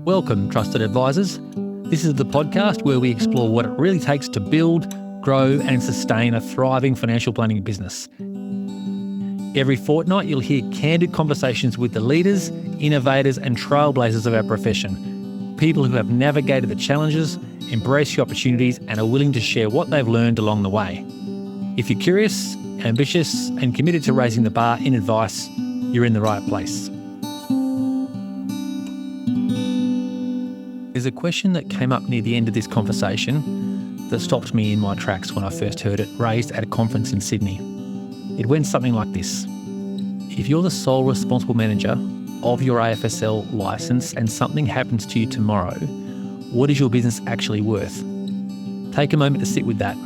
Welcome, trusted advisors. This is the podcast where we explore what it really takes to build, grow and sustain a thriving financial planning business. Every fortnight, you'll hear candid conversations with the leaders, innovators and trailblazers of our profession. People who have navigated the challenges, embraced the opportunities and are willing to share what they've learned along the way. If you're curious, ambitious and committed to raising the bar in advice, you're in the right place. There's a question that came up near the end of this conversation that stopped me in my tracks when I first heard it, raised at a conference in Sydney. It went something like this. If you're the sole responsible manager of your AFSL licence and something happens to you tomorrow, what is your business actually worth? Take a moment to sit with that,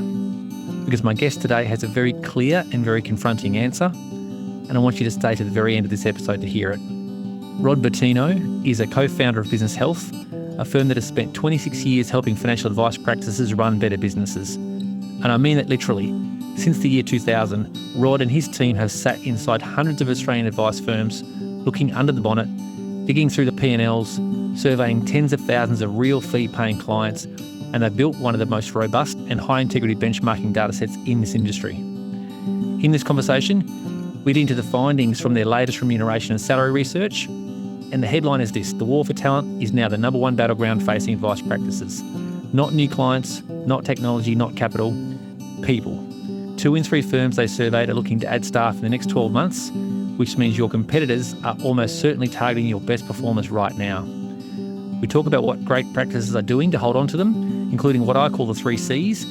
because my guest today has a very clear and very confronting answer, and I want you to stay to the very end of this episode to hear it. Rod Bertino is a co-founder of Business Health, a firm that has spent 26 years helping financial advice practices run better businesses. And I mean that literally. Since the year 2000, Rod and his team have sat inside hundreds of Australian advice firms, looking under the bonnet, digging through the P&Ls, surveying tens of thousands of real fee-paying clients, and they've built one of the most robust and high-integrity benchmarking datasets in this industry. In this conversation, we dig into the findings from their latest remuneration and salary research, and the headline is this: the war for talent is now the number one battleground facing advice practices. Not new clients, not technology, not capital, people. 2 in 3 firms they surveyed are looking to add staff in the next 12 months, which means your competitors are almost certainly targeting your best performers right now. We talk about what great practices are doing to hold on to them, including what I call the 3 Cs,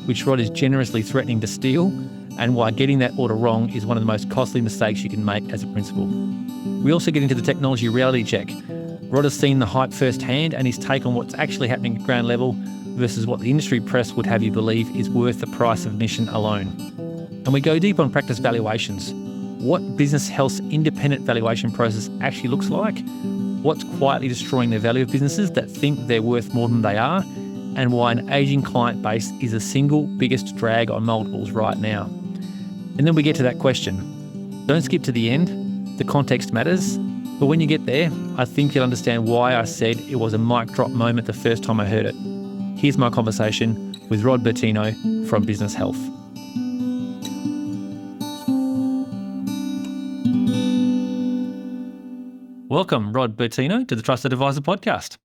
which Rod is generously threatening to steal, and why getting that order wrong is one of the most costly mistakes you can make as a principal. We also get into the technology reality check. Rod has seen the hype firsthand and his take on what's actually happening at ground level versus what the industry press would have you believe is worth the price of admission alone. And we go deep on practice valuations. What Business Health's independent valuation process actually looks like, what's quietly destroying the value of businesses that think they're worth more than they are, and why an ageing client base is the single biggest drag on multiples right now. And then we get to that question. Don't skip to the end. The context matters, but when you get there, I think you'll understand why I said it was a mic drop moment the first time I heard it. Here's my conversation with Rod Bertino from Business Health. Welcome, Rod Bertino, to the Trusted Advisor podcast.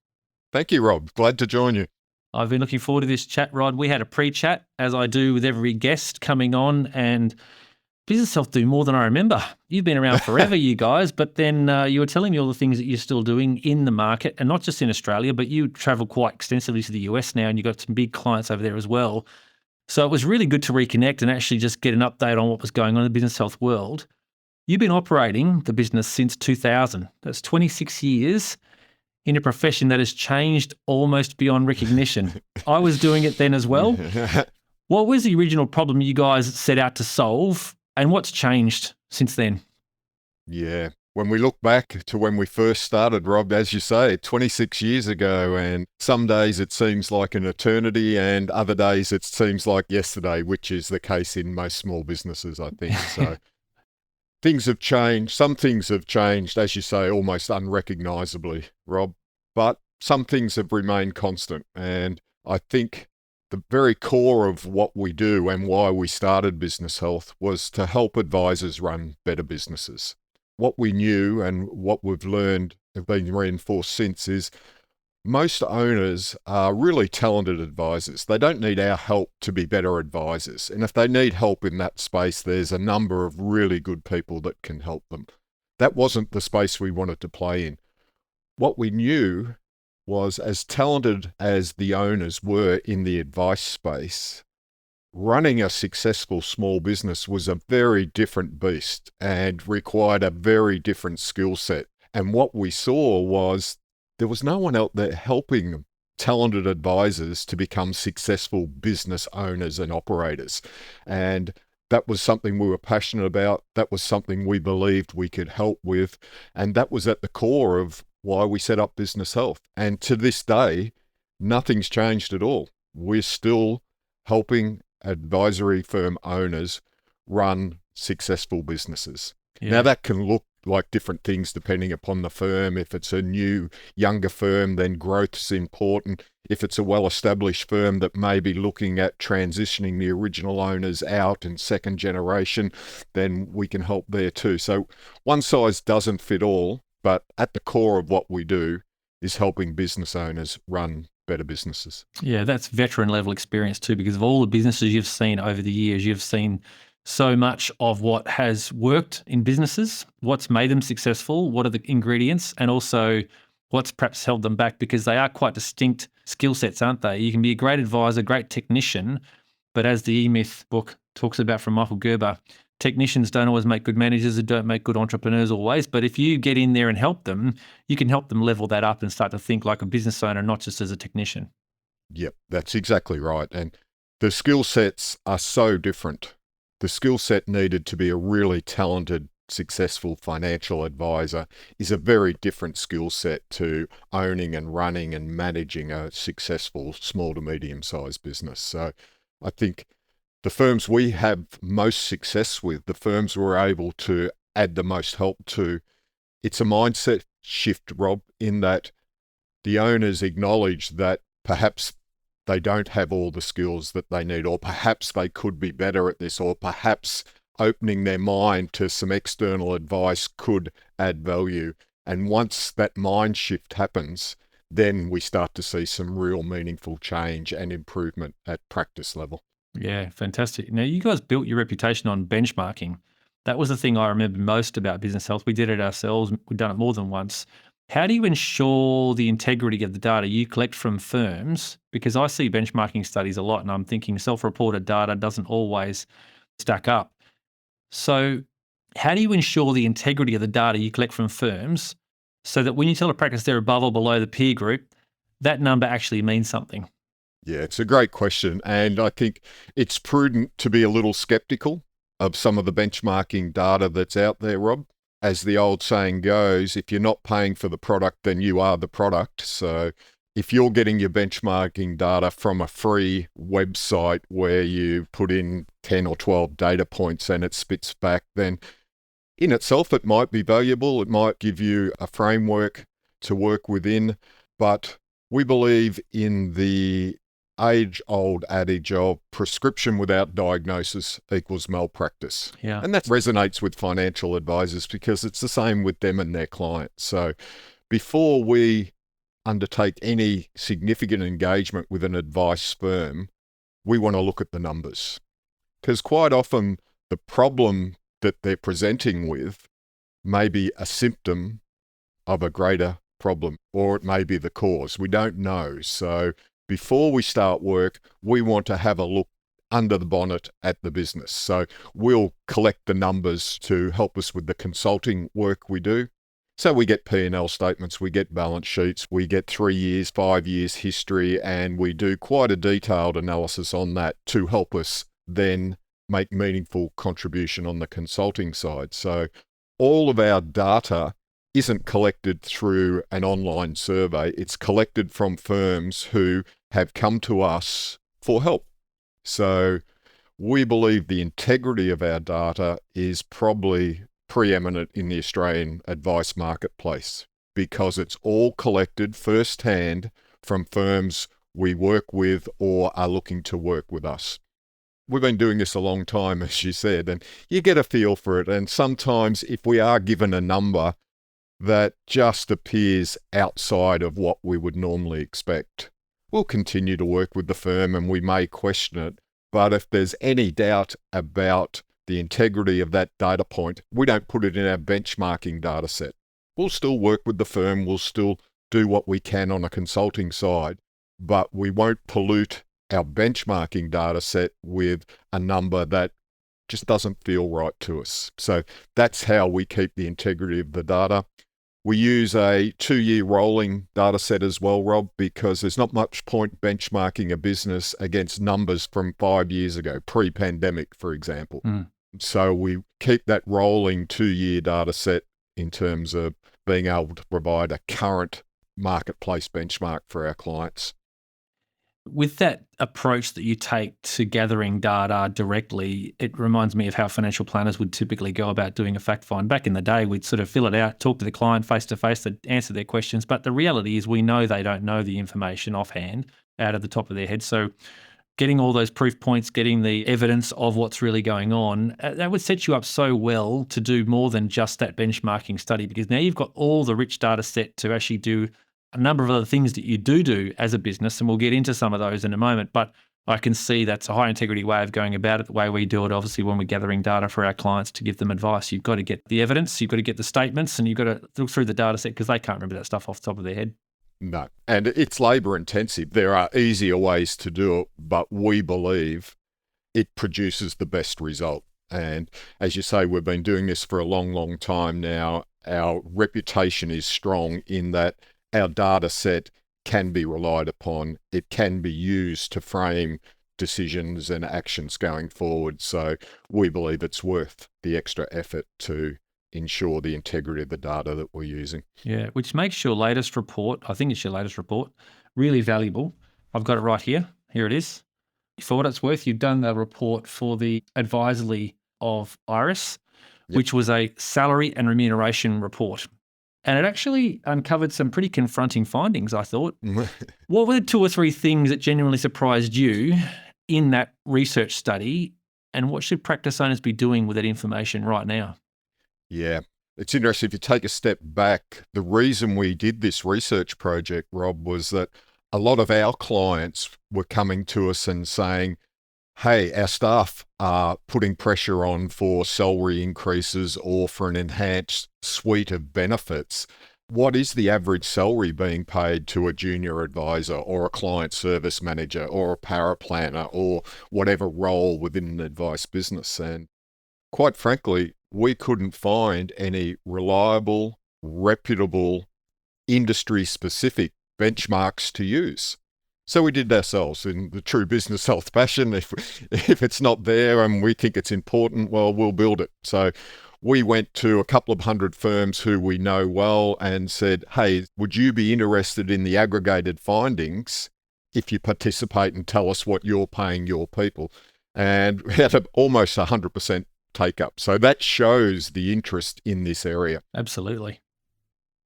Thank you, Rob. Glad to join you. I've been looking forward to this chat, Rod. We had a pre-chat, as I do with every guest coming on, and Business Health do more than I remember. You've been around forever, you guys, but then you were telling me all the things that you're still doing in the market, and not just in Australia, but you travel quite extensively to the US now, and you've got some big clients over there as well. So it was really good to reconnect and actually just get an update on what was going on in the business health world. You've been operating the business since 2000. That's 26 years in a profession that has changed almost beyond recognition. I was doing it then as well. What was the original problem you guys set out to solve? And what's changed since then? Yeah. When we look back to when we first started, Rob, as you say, 26 years ago, and some days it seems like an eternity and other days it seems like yesterday, which is the case in most small businesses, I think. So things have changed. Some things have changed, as you say, almost unrecognisably, Rob, but some things have remained constant. And I think the very core of what we do and why we started Business Health was to help advisors run better businesses. What we knew and what we've learned, have been reinforced since, is most owners are really talented advisors. They don't need our help to be better advisors. And if they need help in that space, there's a number of really good people that can help them. That wasn't the space we wanted to play in. What we knew was, as talented as the owners were in the advice space, running a successful small business was a very different beast and required a very different skill set. And what we saw was there was no one out there helping talented advisors to become successful business owners and operators. And that was something we were passionate about. That was something we believed we could help with. And that was at the core of why we set up Business Health. And to this day, nothing's changed at all. We're still helping advisory firm owners run successful businesses. Yeah. Now that can look like different things depending upon the firm. If it's a new, younger firm, then growth's important. If it's a well-established firm that may be looking at transitioning the original owners out in second generation, then we can help there too. So one size doesn't fit all, but at the core of what we do is helping business owners run better businesses. Yeah, that's veteran level experience too, because of all the businesses you've seen over the years, you've seen so much of what has worked in businesses, what's made them successful, what are the ingredients, and also what's perhaps held them back, because they are quite distinct skill sets, aren't they? You can be a great advisor, great technician, but as the E-Myth book talks about from Michael Gerber, technicians don't always make good managers and don't make good entrepreneurs always. But if you get in there and help them, you can help them level that up and start to think like a business owner, not just as a technician. Yep, that's exactly right. And the skill sets are so different. The skill set needed to be a really talented, successful financial advisor is a very different skill set to owning and running and managing a successful small to medium-sized business. So I think the firms we have most success with, the firms we're able to add the most help to, it's a mindset shift, Rob, in that the owners acknowledge that perhaps they don't have all the skills that they need, or perhaps they could be better at this, or perhaps opening their mind to some external advice could add value. And once that mind shift happens, then we start to see some real meaningful change and improvement at practice level. Yeah, fantastic. Now, you guys built your reputation on benchmarking. That was the thing I remember most about Business Health. We did it ourselves. We've done it more than once. How do you ensure the integrity of the data you collect from firms? Because I see benchmarking studies a lot and I'm thinking self-reported data doesn't always stack up. So how do you ensure the integrity of the data you collect from firms so that when you tell a practice they're above or below the peer group, that number actually means something? Yeah, it's a great question. And I think it's prudent to be a little skeptical of some of the benchmarking data that's out there, Rob. As the old saying goes, if you're not paying for the product, then you are the product. So if you're getting your benchmarking data from a free website where you put in 10 or 12 data points and it spits back, then in itself, it might be valuable. It might give you a framework to work within. But we believe in the age-old adage of prescription without diagnosis equals malpractice. Yeah. And that resonates with financial advisors because it's the same with them and their clients. So before we undertake any significant engagement with an advice firm, we want to look at the numbers. Because quite often the problem that they're presenting with may be a symptom of a greater problem, or it may be the cause. We don't know. So before we start work, we want to have a look under the bonnet at the business. So we'll collect the numbers to help us with the consulting work we do. So we get P&L statements, we get balance sheets, we get 3 years, 5 years history, and we do quite a detailed analysis on that to help us then make meaningful contribution on the consulting side. So all of our data isn't collected through an online survey. It's collected from firms who have come to us for help. So we believe the integrity of our data is probably preeminent in the Australian advice marketplace because it's all collected firsthand from firms we work with or are looking to work with us. We've been doing this a long time, as you said, and you get a feel for it. And sometimes if we are given a number that just appears outside of what we would normally expect, we'll continue to work with the firm and we may question it. But if there's any doubt about the integrity of that data point, we don't put it in our benchmarking data set. We'll still work with the firm, we'll still do what we can on a consulting side, but we won't pollute our benchmarking data set with a number that just doesn't feel right to us. So that's how we keep the integrity of the data. We use a 2-year rolling data set as well, Rob, because there's not much point benchmarking a business against numbers from 5 years ago, pre-pandemic, for example. So we keep that rolling 2-year data set in terms of being able to provide a current marketplace benchmark for our clients. With that approach that you take to gathering data directly, it reminds me of how financial planners would typically go about doing a fact find. Back in the day, we'd sort of fill it out, talk to the client face to face, they'd answer their questions. But the reality is we know they don't know the information offhand out of the top of their head. So getting all those proof points, getting the evidence of what's really going on, that would set you up so well to do more than just that benchmarking study, because now you've got all the rich data set to actually do a number of other things that you do as a business, and we'll get into some of those in a moment. But I can see that's a high integrity way of going about it, the way we do it, obviously, when we're gathering data for our clients to give them advice. You've got to get the evidence, you've got to get the statements, and you've got to look through the data set because they can't remember that stuff off the top of their head. No. And it's labour intensive. There are easier ways to do it, but we believe it produces the best result. And as you say, we've been doing this for a long, long time now. Our reputation is strong in that our data set can be relied upon. It can be used to frame decisions and actions going forward. So we believe it's worth the extra effort to ensure the integrity of the data that we're using. Yeah, which makes your latest report, I think it's your latest report, really valuable. I've got it right here. Here it is. For what it's worth, you've done the report for the advisory of Iris, which was a salary and remuneration report. And it actually uncovered some pretty confronting findings, I thought. What were the 2 or 3 things that genuinely surprised you in that research study? And what should practice owners be doing with that information right now? Yeah, it's interesting. If you take a step back, the reason we did this research project, Rob, was that a lot of our clients were coming to us and saying, hey, our staff are putting pressure on for salary increases or for an enhanced suite of benefits. What is the average salary being paid to a junior advisor or a client service manager or a paraplanner or whatever role within an advice business? And quite frankly, we couldn't find any reliable, reputable, industry-specific benchmarks to use. So we did it ourselves in the true business health fashion. If it's not there and we think it's important, well, we'll build it. So we went to a couple of hundred firms who we know well and said, hey, would you be interested in the aggregated findings if you participate and tell us what you're paying your people? And we had almost 100% take up. So that shows the interest in this area. Absolutely.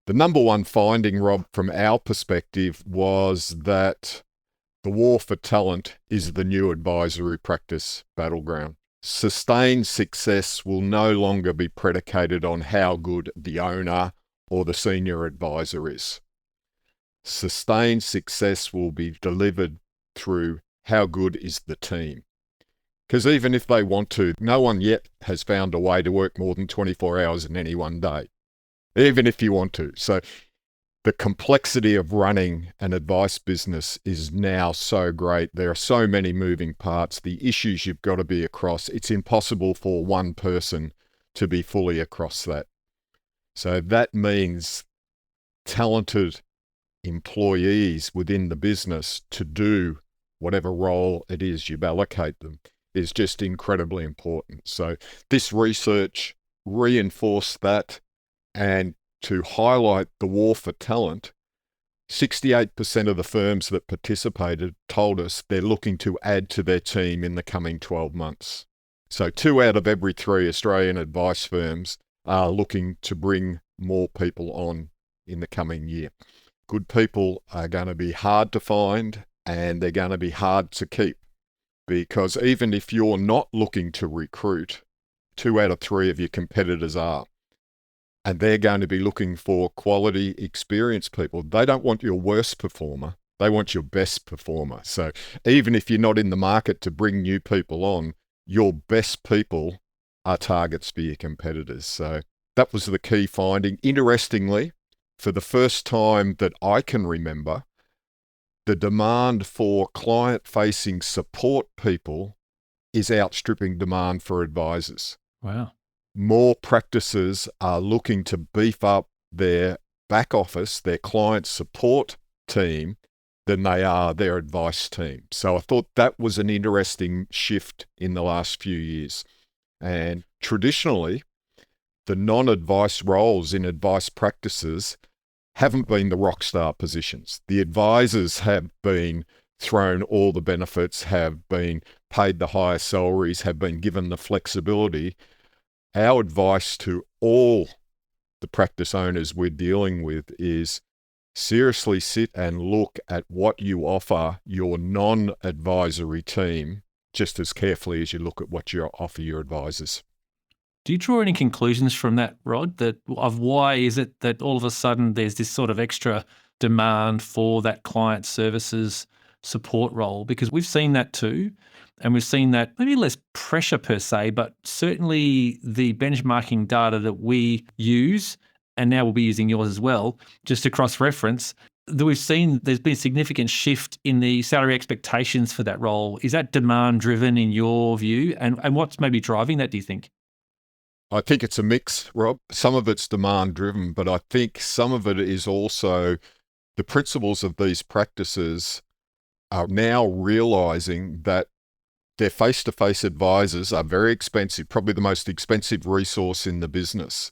The number one finding, Rob, from our perspective was that the war for talent is the new advisory practice battleground. Sustained success will no longer be predicated on how good the owner or the senior advisor is. Sustained success will be delivered through how good is the team. Because even if they want to, no one yet has found a way to work more than 24 hours in any one day, even if you want to. So the complexity of running an advice business is now so great. There are so many moving parts, the issues you've got to be across. It's impossible for one person to be fully across that. So that means talented employees within the business to do whatever role it is you've allocated them is just incredibly important. So this research reinforced that, and to highlight the war for talent, 68% of the firms that participated told us they're looking to add to their team in the coming 12 months. So 2 out of every 3 Australian advice firms are looking to bring more people on in the coming year. Good people are going to be hard to find and they're going to be hard to keep, because even if you're not looking to recruit, 2 out of 3 of your competitors are. And they're going to be looking for quality, experienced people. They don't want your worst performer. They want your best performer. So even if you're not in the market to bring new people on, your best people are targets for your competitors. So that was the key finding. Interestingly, for the first time that I can remember, the demand for client-facing support people is outstripping demand for advisors. Wow. More practices are looking to beef up their back office, their client support team, than they are their advice team. So I thought that was an interesting shift in the last few years. And traditionally, the non-advice roles in advice practices haven't been the rock star positions. The advisors have been thrown all the benefits, have been paid the higher salaries, have been given the flexibility. Our advice to all the practice owners we're dealing with is seriously sit and look at what you offer your non-advisory team just as carefully as you look at what you offer your advisors. Do you draw any conclusions from that, Rod, that of why is it that all of a sudden there's this sort of extra demand for that client services support role? Because we've seen that too. And we've seen that maybe less pressure per se, but certainly the benchmarking data that we use, and now we'll be using yours as well, just to cross-reference, that we've seen there's been a significant shift in the salary expectations for that role. Is that demand-driven in your view? And what's maybe driving that, do you think? I think it's a mix, Rob. Some of it's demand driven, but I think some of it is also the principals of these practices are now realizing that their face-to-face advisors are very expensive, probably the most expensive resource in the business.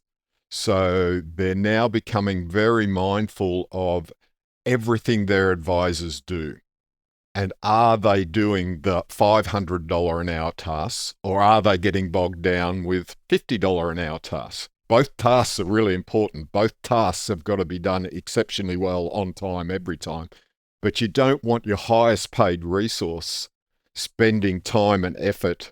So they're now becoming very mindful of everything their advisors do. And are they doing the $500 an hour tasks, or are they getting bogged down with $50 an hour tasks? Both tasks are really important. Both tasks have got to be done exceptionally well on time, every time. But you don't want your highest paid resource spending time and effort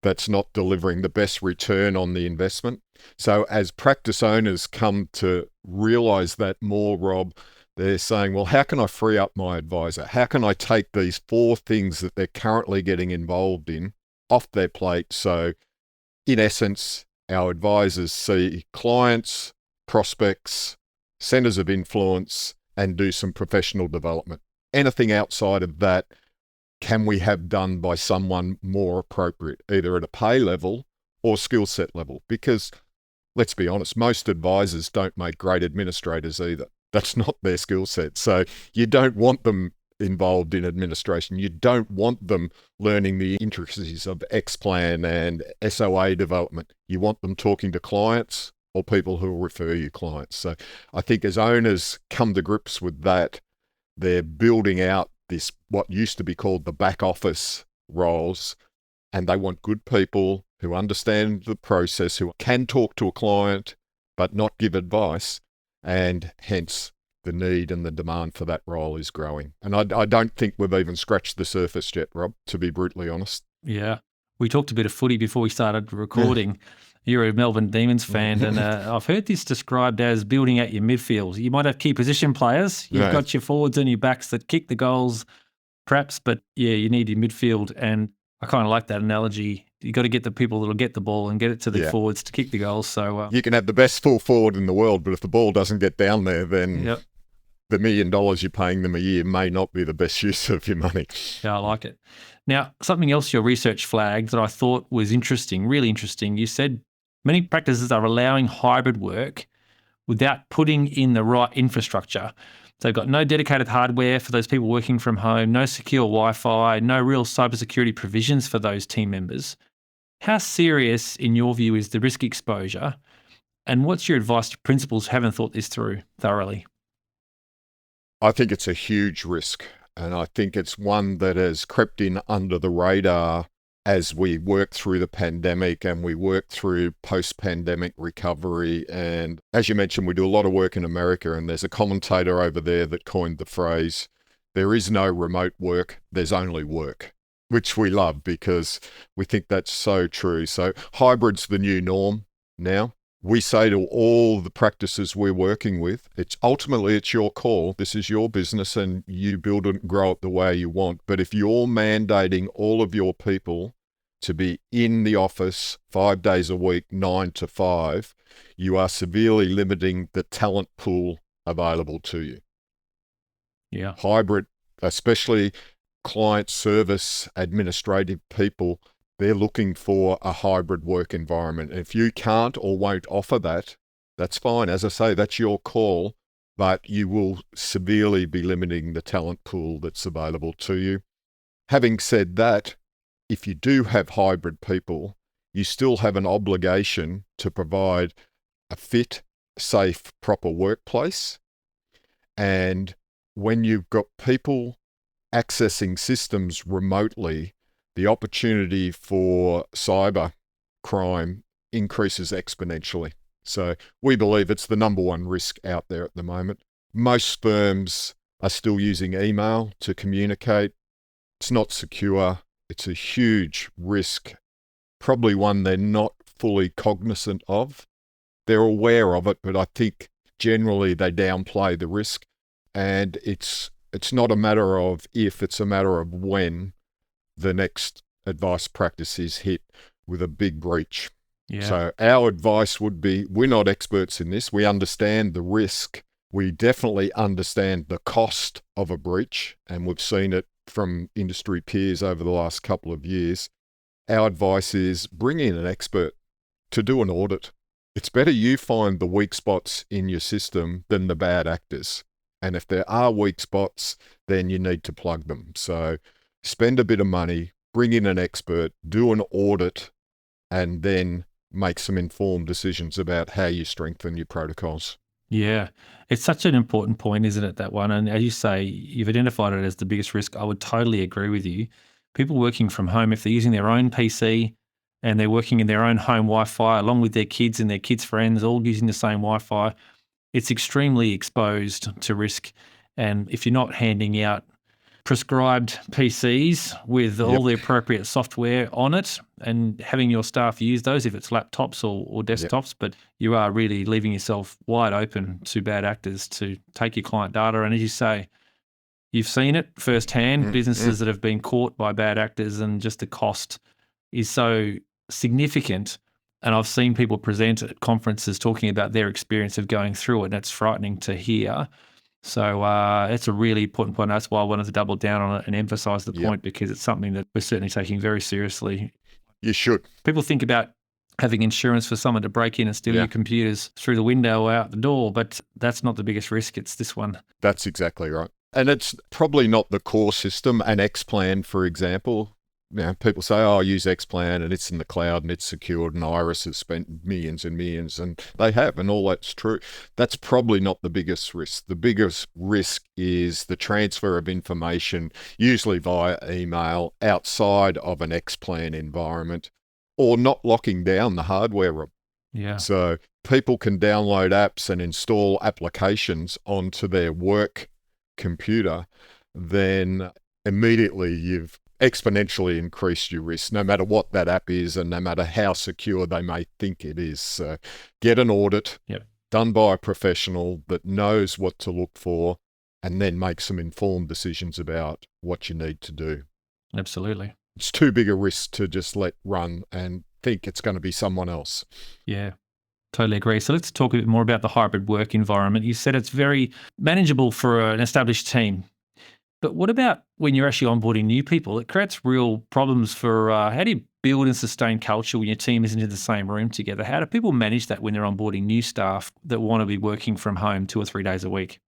that's not delivering the best return on the investment. So as practice owners come to realize that more, Rob, they're saying, well, how can I free up my advisor? How can I take these 4 things that they're currently getting involved in off their plate? So in essence, our advisors see clients, prospects, centers of influence, and do some professional development. Anything outside of that, can we have done by someone more appropriate, either at a pay level or skill set level? Because let's be honest, most advisors don't make great administrators either. That's not their skill set. So you don't want them involved in administration. You don't want them learning the intricacies of X-Plan and SOA development. You want them talking to clients or people who will refer you clients. So I think as owners come to grips with that, they're building out this, what used to be called the back office roles, and they want good people who understand the process, who can talk to a client but not give advice, and hence the need and the demand for that role is growing. And I don't think we've even scratched the surface yet, Rob, to be brutally honest. Yeah. We talked a bit of footy before we started recording. You're a Melbourne Demons fan, and I've heard this described as building out your midfield. You might have key position players. You've got your forwards and your backs that kick the goals, perhaps, but yeah, you need your midfield. And I kind of like that analogy. You got to get the people that'll get the ball and get it to the forwards to kick the goals. So you can have the best full forward in the world, but if the ball doesn't get down there, then the $1 million you're paying them a year may not be the best use of your money. Yeah, I like it. Now, something else your research flagged that I thought was interesting, really interesting. You said many practices are allowing hybrid work without putting in the right infrastructure. So they've got no dedicated hardware for those people working from home, no secure Wi-Fi, no real cybersecurity provisions for those team members. How serious, in your view, is the risk exposure? And what's your advice to principals who haven't thought this through thoroughly? I think it's a huge risk, and I think it's one that has crept in under the radar as we work through the pandemic and we work through post-pandemic recovery. And as you mentioned, we do a lot of work in America, and there's a commentator over there that coined the phrase, there is no remote work, there's only work, which we love because we think that's so true. So hybrid's the new norm now. We say to all the practices we're working with, it's your call. This is your business and you build it and grow it the way you want. But if you're mandating all of your people to be in the office 5 days a week, 9 to 5, you are severely limiting the talent pool available to you. Yeah. Hybrid, especially client service, administrative people, they're looking for a hybrid work environment. If you can't or won't offer that, that's fine. As I say, that's your call, but you will severely be limiting the talent pool that's available to you. Having said that, if you do have hybrid people, you still have an obligation to provide a fit, safe, proper workplace. And when you've got people accessing systems remotely, the opportunity for cyber crime increases exponentially. So we believe it's the number one risk out there at the moment. Most firms are still using email to communicate. It's not secure. It's a huge risk, probably one they're not fully cognizant of. They're aware of it, but I think generally they downplay the risk. And it's not a matter of if, it's a matter of when the next advice practice is hit with a big breach. Yeah. So our advice would be, we're not experts in this. We understand the risk. We definitely understand the cost of a breach, and we've seen it from industry peers over the last couple of years. Our advice is bring in an expert to do an audit. It's better you find the weak spots in your system than the bad actors. And if there are weak spots, then you need to plug them. So spend a bit of money, bring in an expert, do an audit, and then make some informed decisions about how you strengthen your protocols. Yeah, it's such an important point, isn't it, that one? And as you say, you've identified it as the biggest risk. I would totally agree with you. People working from home, if they're using their own PC and they're working in their own home Wi-Fi, along with their kids and their kids' friends, all using the same Wi-Fi, it's extremely exposed to risk. And if you're not handing out prescribed PCs with all the appropriate software on it and having your staff use those, if it's laptops or desktops, but you are really leaving yourself wide open to bad actors to take your client data. And as you say, you've seen it firsthand, businesses that have been caught by bad actors, and just the cost is so significant. And I've seen people present at conferences talking about their experience of going through it, and it's frightening to hear. So it's a really important point. That's why I wanted to double down on it and emphasize the point, because it's something that we're certainly taking very seriously. You should. People think about having insurance for someone to break in and steal your computers through the window or out the door, but that's not the biggest risk. It's this one. That's exactly right. And it's probably not the core system. An X-Plan, for example, people say, oh, I use X-Plan and it's in the cloud and it's secured and Iris has spent millions and millions, and they have, and all that's true. That's probably not the biggest risk. The biggest risk is the transfer of information, usually via email, outside of an X-Plan environment, or not locking down the hardware room. Yeah. So people can download apps and install applications onto their work computer, then immediately you've exponentially increased your risk, no matter what that app is and no matter how secure they may think it is. So get an audit done by a professional that knows what to look for, and then make some informed decisions about what you need to do. Absolutely. It's too big a risk to just let run and think it's going to be someone else. Yeah. Totally agree. So let's talk a bit more about the hybrid work environment. You said it's very manageable for an established team. But what about when you're actually onboarding new people? It creates real problems for how do you build and sustain culture when your team isn't in the same room together? How do people manage that when they're onboarding new staff that want to be working from home 2 or 3 days a week?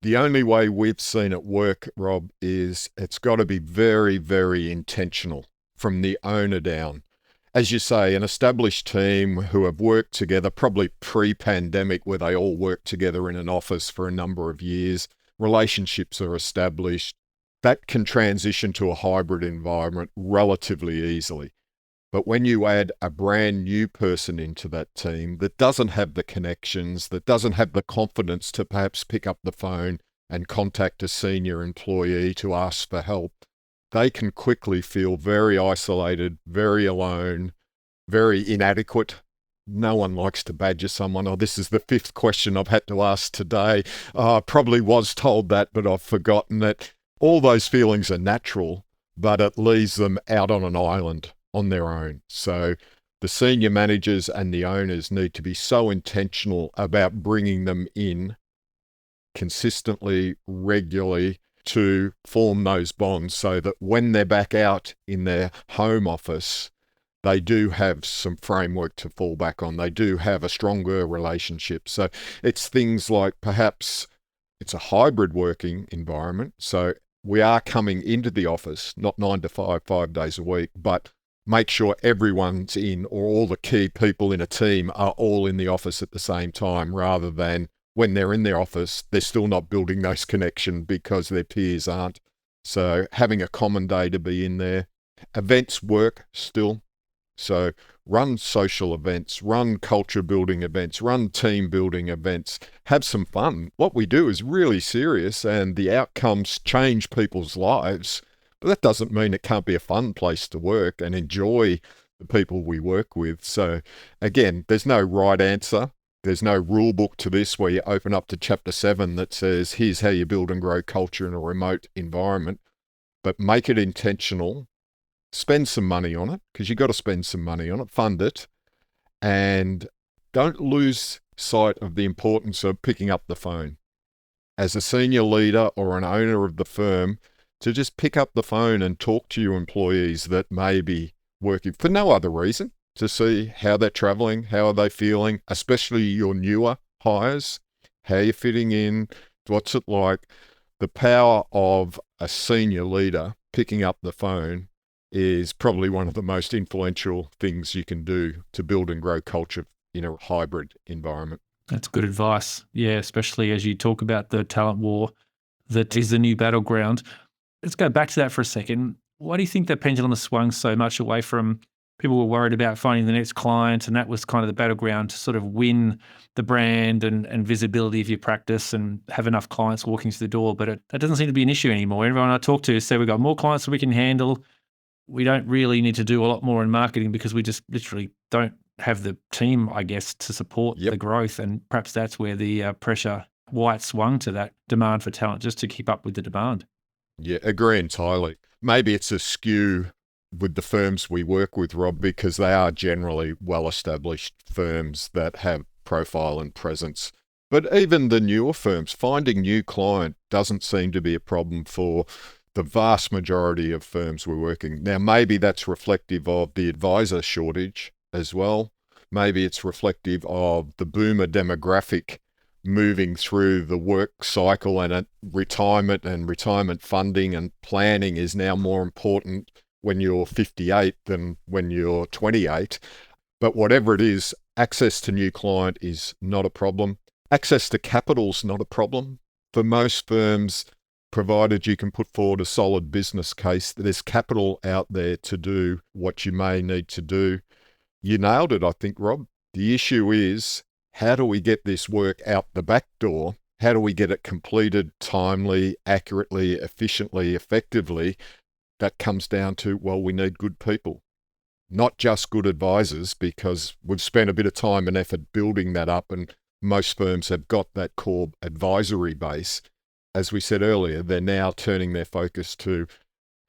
The only way we've seen it work, Rob, is it's got to be very, very intentional from the owner down. As you say, an established team who have worked together, probably pre-pandemic, where they all worked together in an office for a number of years, relationships are established, that can transition to a hybrid environment relatively easily. But when you add a brand new person into that team that doesn't have the connections, that doesn't have the confidence to perhaps pick up the phone and contact a senior employee to ask for help, they can quickly feel very isolated, very alone, very inadequate. No one likes to badger someone. Oh, this is the 5th question I've had to ask today. I probably was told that, but I've forgotten it. All those feelings are natural, but it leaves them out on an island on their own. So the senior managers and the owners need to be so intentional about bringing them in consistently, regularly, to form those bonds so that when they're back out in their home office, they do have some framework to fall back on. They do have a stronger relationship. So it's things like, perhaps it's a hybrid working environment. So we are coming into the office, not 9 to 5, 5 days a week, but make sure everyone's in, or all the key people in a team are all in the office at the same time, rather than when they're in their office, they're still not building those connections because their peers aren't. So having a common day to be in there. Events work still. So run social events, run culture building events, run team building events, have some fun. What we do is really serious and the outcomes change people's lives. But that doesn't mean it can't be a fun place to work and enjoy the people we work with. So again, there's no right answer. There's no rule book to this where you open up to chapter 7 that says, here's how you build and grow culture in a remote environment. But make it intentional. Spend some money on it, because you've got to spend some money on it, fund it, and don't lose sight of the importance of picking up the phone. As a senior leader or an owner of the firm, to just pick up the phone and talk to your employees that may be working for no other reason, to see how they're traveling, how are they feeling, especially your newer hires, how you're fitting in, what's it like. The power of a senior leader picking up the phone is probably one of the most influential things you can do to build and grow culture in a hybrid environment. That's good advice. Yeah, especially as you talk about the talent war that is the new battleground. Let's go back to that for a second. Why do you think the pendulum has swung so much away from people were worried about finding the next client, and that was kind of the battleground to sort of win the brand and visibility of your practice and have enough clients walking through the door, but that doesn't seem to be an issue anymore. Everyone I talk to said we've got more clients than we can handle. We don't really need to do a lot more in marketing because we just literally don't have the team, I guess, to support the growth. And perhaps that's where the pressure, why it swung to that demand for talent, just to keep up with the demand. Yeah, agree entirely. Maybe it's a skew with the firms we work with, Rob, because they are generally well-established firms that have profile and presence. But even the newer firms, finding new client doesn't seem to be a problem for the vast majority of firms we're working. Now, maybe that's reflective of the advisor shortage as well. Maybe it's reflective of the boomer demographic moving through the work cycle, and retirement funding and planning is now more important when you're 58 than when you're 28. But whatever it is, access to new client is not a problem. Access to capital's not a problem. For most firms, provided you can put forward a solid business case, there's capital out there to do what you may need to do. You nailed it, I think, Rob. The issue is, how do we get this work out the back door? How do we get it completed timely, accurately, efficiently, effectively? That comes down to, well, we need good people, not just good advisors, because we've spent a bit of time and effort building that up, and most firms have got that core advisory base. As we said earlier, they're now turning their focus to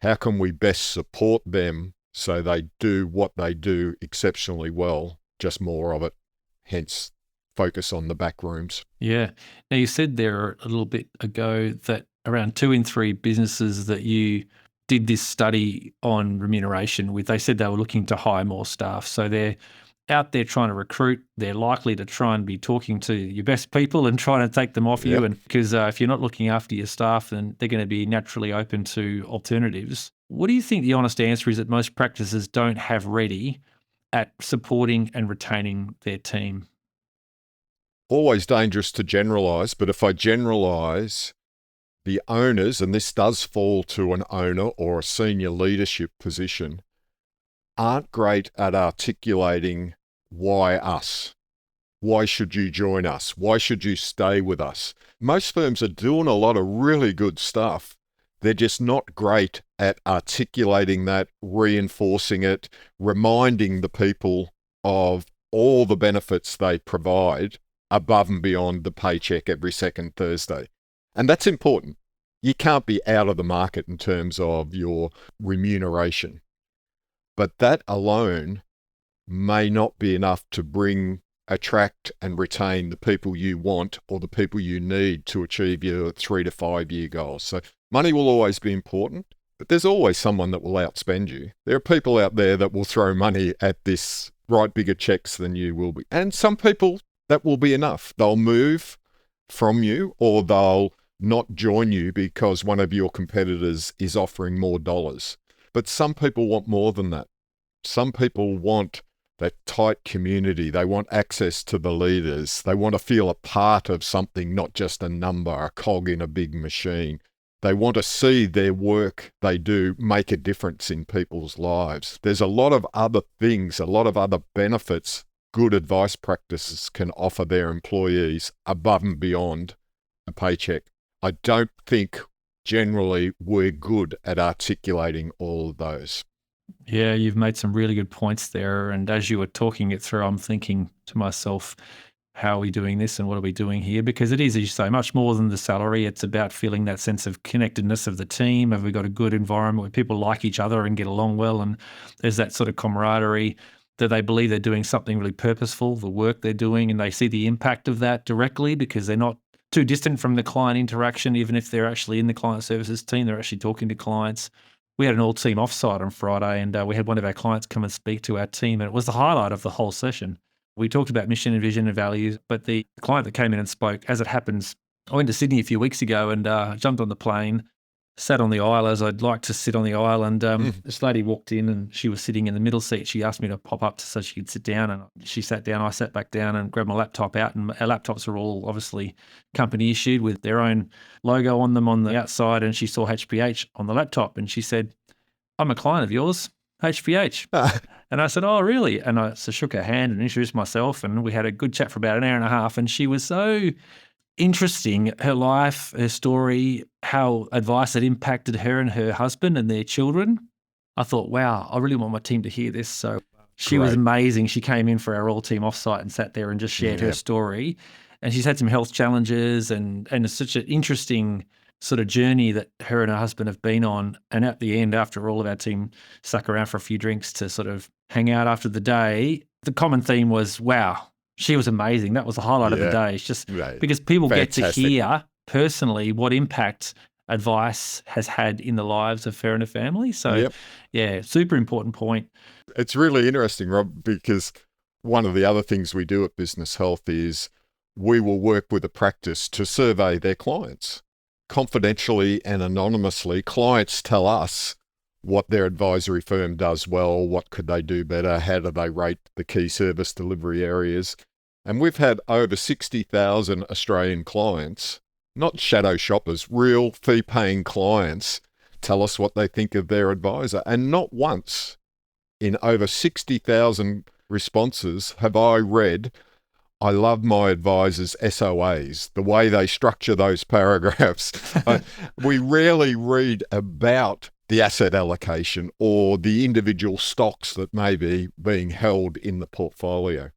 how can we best support them so they do what they do exceptionally well, just more of it, hence focus on the back rooms. Yeah. Now, you said there a little bit ago that around 2 in 3 businesses that you did this study on remuneration with, they said they were looking to hire more staff. So they're out there trying to recruit. They're likely to try and be talking to your best people and trying to take them off you. And because if you're not looking after your staff, then they're going to be naturally open to alternatives. What do you think the honest answer is that most practices don't have ready at supporting and retaining their team? Always dangerous to generalize, but if I generalize, the owners, and this does fall to an owner or a senior leadership position, aren't great at articulating why us. Why should you join us? Why should you stay with us? Most firms are doing a lot of really good stuff. They're just not great at articulating that, reinforcing it, reminding the people of all the benefits they provide above and beyond the paycheck every second Thursday. And that's important. You can't be out of the market in terms of your remuneration. But that alone may not be enough to attract and retain the people you want or the people you need to achieve your 3 to 5 year goals. So money will always be important, but there's always someone that will outspend you. There are people out there that will throw money at this, write bigger checks than you will be. And some people, that will be enough. They'll move from you, or they'll not join you because one of your competitors is offering more dollars. But some people want more than that. Some people want that tight community. They want access to the leaders. They want to feel a part of something, not just a number, a cog in a big machine. They want to see their work they do make a difference in people's lives. There's a lot of other things, a lot of other benefits good advice practices can offer their employees above and beyond a paycheck. I don't think generally we're good at articulating all of those. Yeah, you've made some really good points there. And as you were talking it through, I'm thinking to myself, how are we doing this and what are we doing here? Because it is, as you say, much more than the salary. It's about feeling that sense of connectedness of the team. Have we got a good environment where people like each other and get along well? And there's that sort of camaraderie that they believe they're doing something really purposeful, the work they're doing, and they see the impact of that directly because they're not too distant from the client interaction. Even if they're actually in the client services team, they're actually talking to clients. We had an all-team offsite on Friday, and we had one of our clients come and speak to our team, and it was the highlight of the whole session. We talked about mission and vision and values, but the client that came in and spoke, as it happens, I went to Sydney a few weeks ago and jumped on the plane, sat on the aisle as I'd like to sit on the aisle, and this lady walked in and she was sitting in the middle seat. She asked me to pop up so she could sit down, and she sat down. I sat back down and grabbed my laptop out, and our laptops are all obviously company issued with their own logo on them on the outside, and she saw HPH on the laptop and she said, "I'm a client of yours, HPH." And I said, "Oh, really?" And I shook her hand and introduced myself, and we had a good chat for about an hour and a half. And she was so interesting, her life, her story, how advice had impacted her and her husband and their children. I thought, wow, I really want my team to hear this. So she was amazing. She came in for our all-team offsite and sat there and just shared her story. And she's had some health challenges, and it's such an interesting sort of journey that her and her husband have been on. And at the end, after all of our team stuck around for a few drinks to sort of hang out after the day, the common theme was, wow, she was amazing. That was the highlight of the day. It's just because people get to hear personally what impact advice has had in the lives of her and her family. So yeah, super important point. It's really interesting, Rob, because one of the other things we do at Business Health is we will work with a practice to survey their clients. Confidentially and anonymously, clients tell us what their advisory firm does well, what could they do better, how do they rate the key service delivery areas. And we've had over 60,000 Australian clients, not shadow shoppers, real fee-paying clients, tell us what they think of their advisor. And not once in over 60,000 responses have I read, "I love my advisor's SOAs," the way they structure those paragraphs. We rarely read about the asset allocation or the individual stocks that may be being held in the portfolio.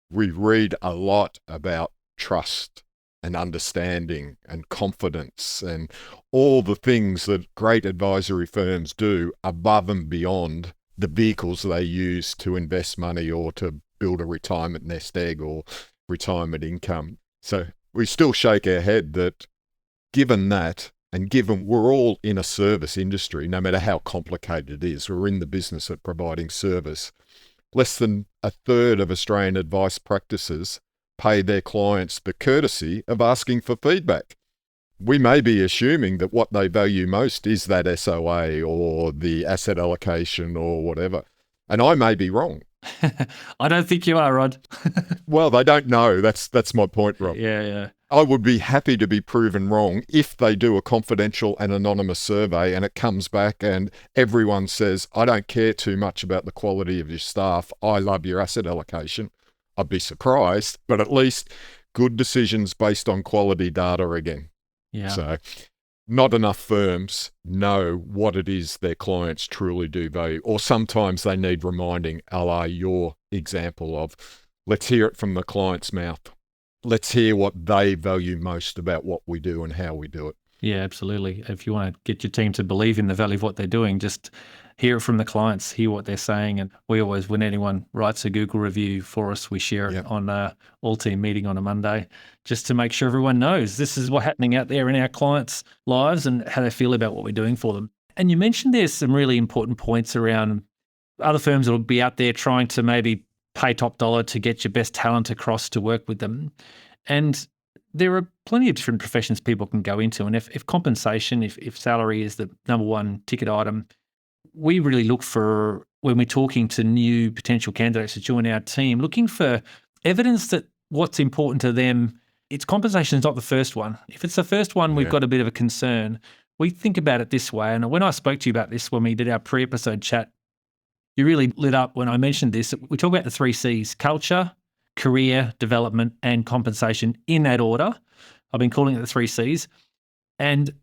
We read a lot about trust and understanding and confidence and all the things that great advisory firms do above and beyond the vehicles they use to invest money or to build a retirement nest egg or retirement income. So we still shake our head that given that, and given we're all in a service industry, no matter how complicated it is, we're in the business of providing service. Less than a third of Australian advice practices pay their clients the courtesy of asking for feedback. We may be assuming that what they value most is that SOA or the asset allocation or whatever. And I may be wrong. I don't think you are, Rod. Well, they don't know. That's my point, Rob. Yeah. I would be happy to be proven wrong if they do a confidential and anonymous survey and it comes back and everyone says, "I don't care too much about the quality of your staff. I love your asset allocation." I'd be surprised, but at least good decisions based on quality data again. Yeah. So not enough firms know what it is their clients truly do value, or sometimes they need reminding, a la your example of, let's hear it from the client's mouth. Let's hear what they value most about what we do and how we do it. Yeah, absolutely. If you want to get your team to believe in the value of what they're doing, just hear it from the clients, hear what they're saying. And we always, when anyone writes a Google review for us, we share it on a all-team meeting on a Monday, just to make sure everyone knows this is what's happening out there in our clients' lives and how they feel about what we're doing for them. And you mentioned there's some really important points around other firms that will be out there trying to maybe pay top dollar to get your best talent across to work with them. And there are plenty of different professions people can go into. And if compensation, if salary is the number one ticket item, we really look for, when we're talking to new potential candidates to join our team, looking for evidence that what's important to them, it's compensation is not the first one. If it's the first one, we've got a bit of a concern. we think about it this way. And when I spoke to you about this, when we did our pre-episode chat, you really lit up when I mentioned this. We talk about the 3 C's: culture, career development, and compensation, in that order. I've been calling it the 3 C's. And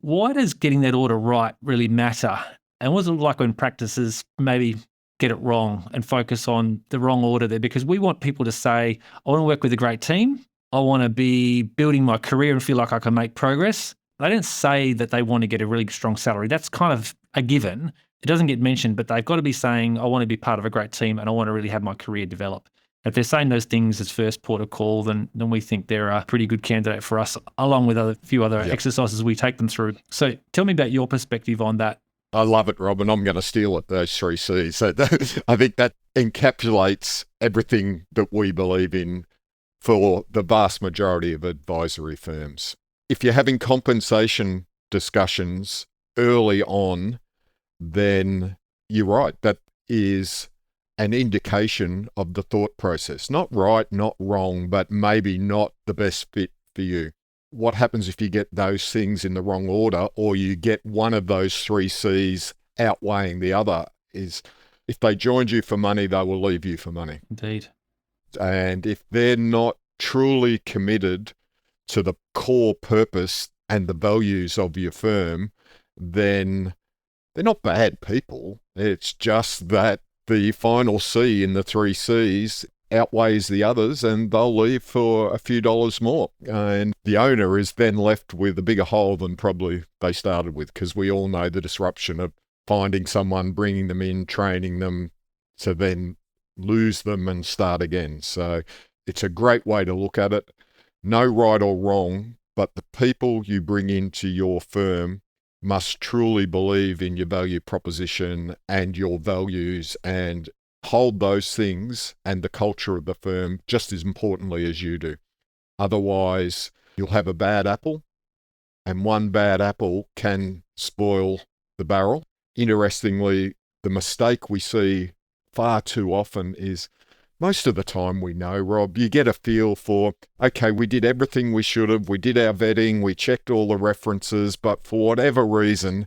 why does getting that order right really matter? And what's it like when practices maybe get it wrong and focus on the wrong order there? Because we want people to say, I want to work with a great team. I want to be building my career and feel like I can make progress. They don't say that they want to get a really strong salary. That's kind of a given. It doesn't get mentioned, but they've got to be saying, I want to be part of a great team and I want to really have my career develop. If they're saying those things as first port of call, then we think they're a pretty good candidate for us, along with a few other exercises we take them through. So tell me about your perspective on that. I love it, Rob, and I'm going to steal it, those 3 C's. So I think that encapsulates everything that we believe in for the vast majority of advisory firms. If you're having compensation discussions early on, then you're right. That is an indication of the thought process. Not right, not wrong, but maybe not the best fit for you. What happens if you get those things in the wrong order, or you get one of those 3 C's outweighing the other? Is if they joined you for money, they will leave you for money. Indeed. And if they're not truly committed to the core purpose and the values of your firm, then they're not bad people. It's just that the final C in the 3 C's outweighs the others, and they'll leave for a few dollars more. And the owner is then left with a bigger hole than probably they started with, because we all know the disruption of finding someone, bringing them in, training them, to then lose them and start again. So it's a great way to look at it. No right or wrong, but the people you bring into your firm must truly believe in your value proposition and your values, and hold those things and the culture of the firm just as importantly as you do. Otherwise, you'll have a bad apple, and one bad apple can spoil the barrel. Interestingly, the mistake we see far too often is, most of the time we know, Rob, you get a feel for, okay, we did everything we should have, we did our vetting, we checked all the references, but for whatever reason,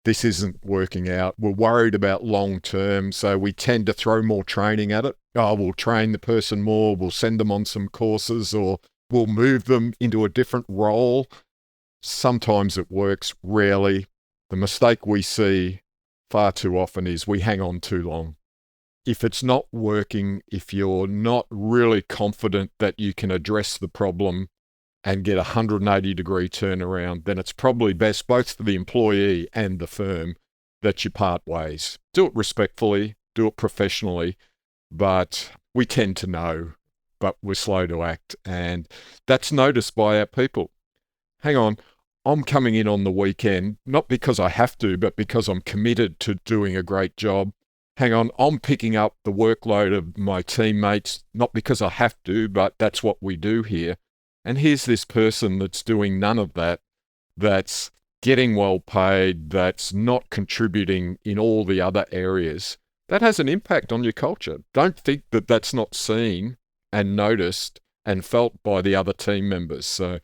this isn't working out. We're worried about long term, so we tend to throw more training at it. Oh, we'll train the person more, we'll send them on some courses, or we'll move them into a different role. Sometimes it works, rarely. The mistake we see far too often is we hang on too long. If it's not working, if you're not really confident that you can address the problem and get a 180-degree turnaround, then it's probably best, both for the employee and the firm, that you part ways. Do it respectfully, do it professionally, but we tend to know, but we're slow to act, and that's noticed by our people. Hang on, I'm coming in on the weekend, not because I have to, but because I'm committed to doing a great job. Hang on, I'm picking up the workload of my teammates, not because I have to, but that's what we do here. And here's this person that's doing none of that, that's getting well paid, that's not contributing in all the other areas. That has an impact on your culture. Don't think that that's not seen and noticed and felt by the other team members. So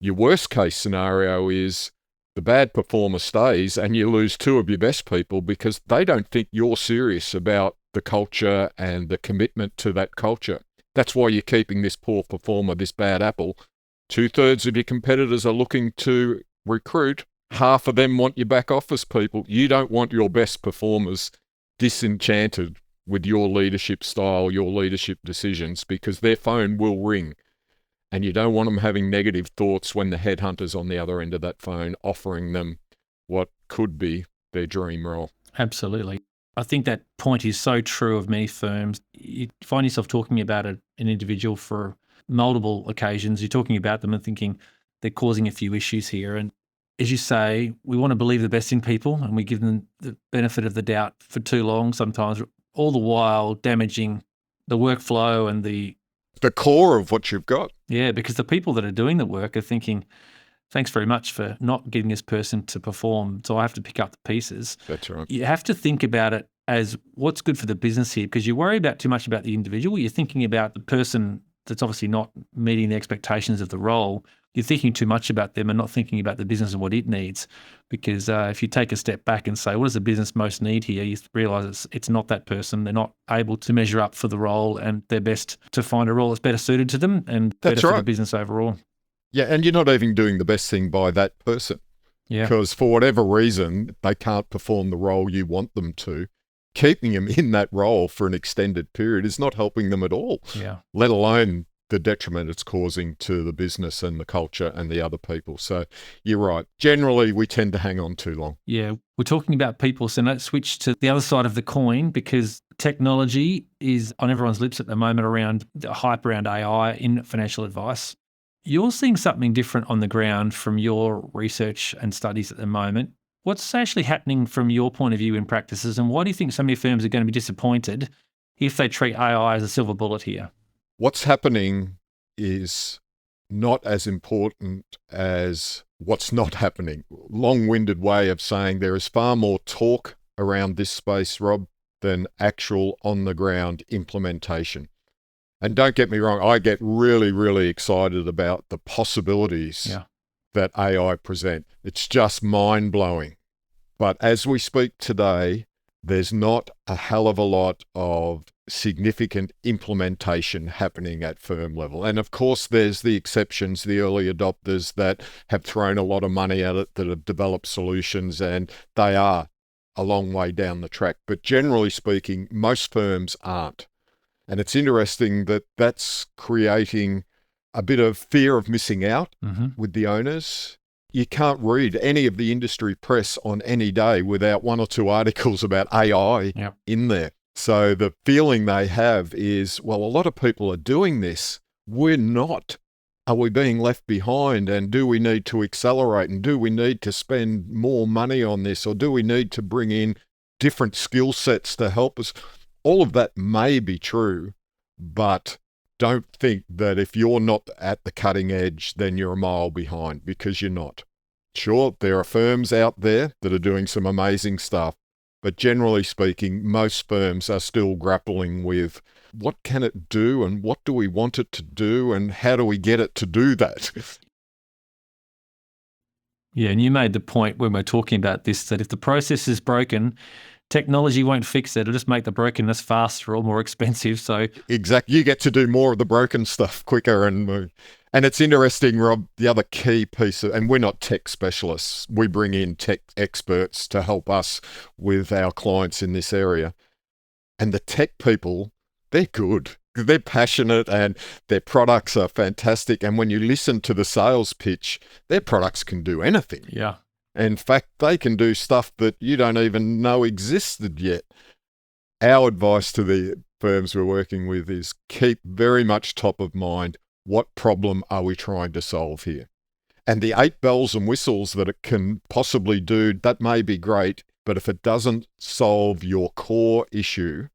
your worst case scenario is the bad performer stays and you lose 2 of your best people because they don't think you're serious about the culture and the commitment to that culture. That's why you're keeping this poor performer, this bad apple. 2/3 of your competitors are looking to recruit. Half of them want your back office people. You don't want your best performers disenchanted with your leadership style, your leadership decisions, because their phone will ring. And you don't want them having negative thoughts when the headhunter's on the other end of that phone offering them what could be their dream role. Absolutely. I think that point is so true of many firms. You find yourself talking about an individual for multiple occasions. You're talking about them and thinking they're causing a few issues here. And as you say, we want to believe the best in people, and we give them the benefit of the doubt for too long sometimes, all the while damaging the workflow and the core of what you've got. Yeah, because the people that are doing the work are thinking, thanks very much for not getting this person to perform, so I have to pick up the pieces. That's right. You have to think about it as what's good for the business here, because you worry about too much about the individual. You're thinking about the person that's obviously not meeting the expectations of the role. you're thinking too much about them and not thinking about the business and what it needs. Because if you take a step back and say, what does the business most need here? You realise it's not that person. They're not able to measure up for the role, and they're best to find a role that's better suited to them and better for the business overall. Yeah, and you're not even doing the best thing by that person. Yeah. Because for whatever reason, they can't perform the role you want them to. Keeping them in that role for an extended period is not helping them at all, let alone the detriment it's causing to the business and the culture and the other people. So you're right. Generally, we tend to hang on too long. Yeah, we're talking about people, so let's switch to the other side of the coin, because technology is on everyone's lips at the moment around the hype around AI in financial advice. You're seeing something different on the ground from your research and studies at the moment. What's actually happening from your point of view in practices, and why do you think so many firms are going to be disappointed if they treat AI as a silver bullet here? What's happening is not as important as what's not happening. Long-winded way of saying there is far more talk around this space, Rob, than actual on-the-ground implementation. And don't get me wrong, I get really, really excited about the possibilities that AI present. It's just mind-blowing. But as we speak today, there's not a hell of a lot of significant implementation happening at firm level. And of course, there's the exceptions, the early adopters that have thrown a lot of money at it, that have developed solutions, and they are a long way down the track. But generally speaking, most firms aren't. And it's interesting that that's creating a bit of fear of missing out with the owners. You can't read any of the industry press on any day without one or two articles about AI in there. So the feeling they have is, well, a lot of people are doing this. We're not. Are we being left behind? And do we need to accelerate? And do we need to spend more money on this? Or do we need to bring in different skill sets to help us? All of that may be true, but don't think that if you're not at the cutting edge, then you're a mile behind, because you're not. Sure, there are firms out there that are doing some amazing stuff, but generally speaking, most firms are still grappling with what can it do and what do we want it to do and how do we get it to do that? Yeah, and you made the point when we're talking about this, that if the process is broken, technology won't fix it. It'll just make the brokenness faster or more expensive. So exactly, you get to do more of the broken stuff quicker. And it's interesting, Rob, the other key piece of, and we're not tech specialists, we bring in tech experts to help us with our clients in this area. And the tech people, they're good. They're passionate and their products are fantastic. And when you listen to the sales pitch, their products can do anything. Yeah. In fact, they can do stuff that you don't even know existed yet. Our advice to the firms we're working with is keep very much top of mind, what problem are we trying to solve here? And the 8 bells and whistles that it can possibly do, that may be great, but if it doesn't solve your core issue,